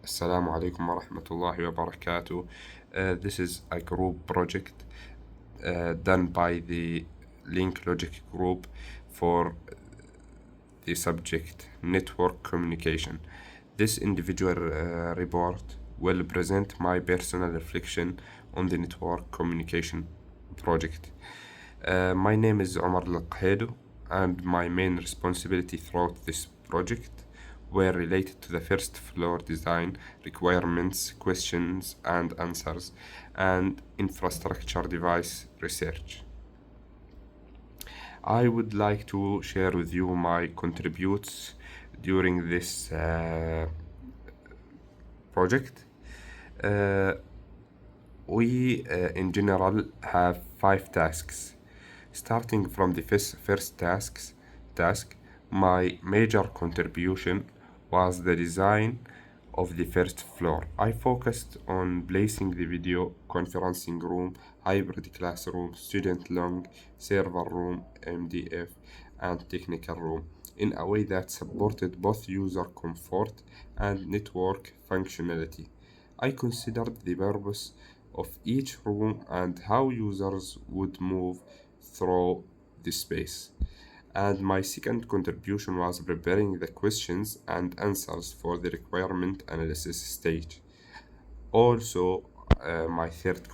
Assalamu alaikum wa rahmatullahi wa barakatuh. This is a group project done by the Link Logic group for the subject network communication. This individual report will present my personal reflection on the network communication project. My name is Omar Al-Qahedo, and my main responsibility throughout this project were related to the first floor design, requirements, questions and answers, and infrastructure device research. I would like to share with you my contributes during this project. Uh, we in general have 5 tasks. Starting from the first task, my major contribution was the design of the first floor. I focused on placing the video conferencing room, hybrid classroom, student long, server room, MDF, and technical room in a way that supported both user comfort and network functionality. I considered the purpose of each room and how users would move through the space. And my second contribution was preparing the questions and answers for the requirement analysis stage. Also, my third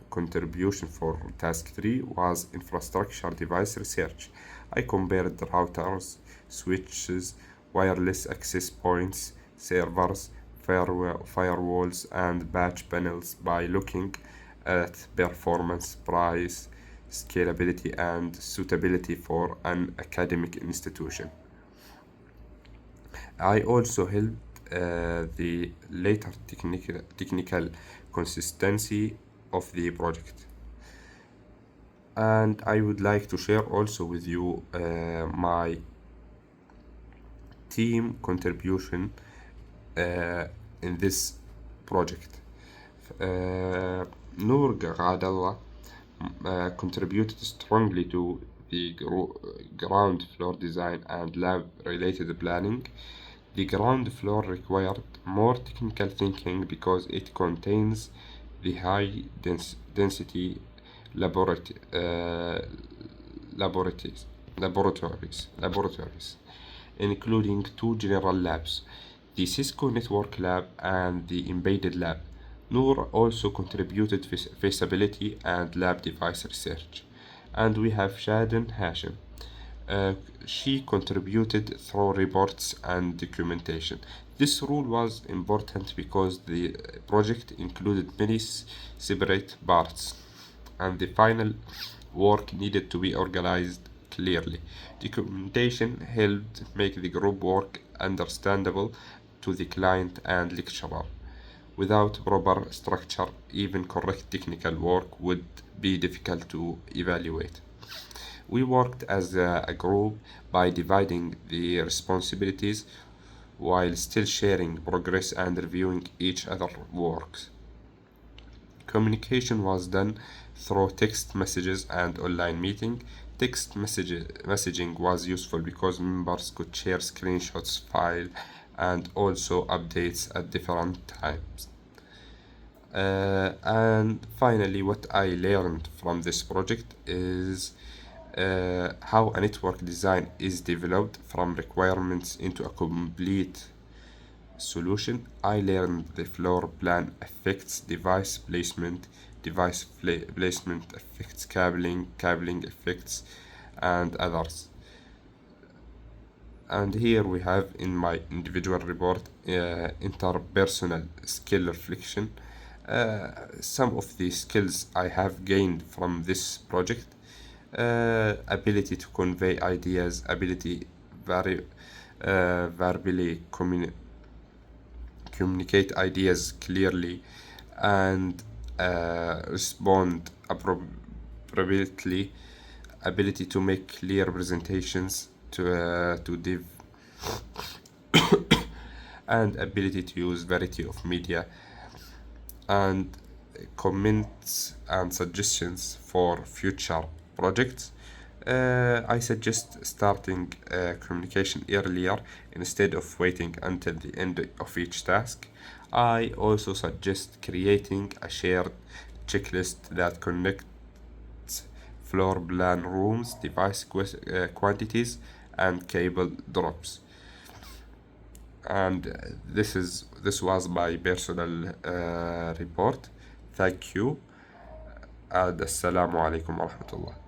contribution for task 3 was infrastructure device research. I compared routers, switches, wireless access points, servers, firewalls, and batch panels by looking at performance, price, scalability, and suitability for an academic institution. I also held the later technical consistency of the project. And I would like to share also with you my team contribution in this project. Noor Gadallah contributed strongly to the ground floor design and lab related planning. The ground floor required more technical thinking because it contains the high density laboratory, laboratories, laboratories, including 2 general labs, the Cisco Network Lab and the Embedded Lab. Noor also contributed feasibility and lab device research. And we have Shaden Hashim. Uh, she contributed through reports and documentation. This rule was important because the project included many separate parts, and the final work needed to be organized clearly. Documentation helped make the group work understandable to the client and lecturer. Without proper structure, even correct technical work would be difficult to evaluate. We worked as a group by dividing the responsibilities while still sharing progress and reviewing each other's works. Communication was done through text messages and online meeting. Messaging was useful because members could share screenshots, file, and also updates at different times. And finally, what I learned from this project is how a network design is developed from requirements into a complete solution. I learned the floor plan affects placement affects cabling affects, and others. And here we have in my individual report interpersonal skill reflection. Some of the skills I have gained from this project: ability to convey ideas, ability verbally communicate ideas clearly, and respond appropriately, ability to make clear presentations to div, and ability to use variety of media, and comments and suggestions for future projects. I suggest starting communication earlier instead of waiting until the end of each task. I also suggest creating a shared checklist that connects floor plan rooms, device quantities, and cable drops. And this was my personal report. Thank you, and assalamu alaikum wa rahmatullah.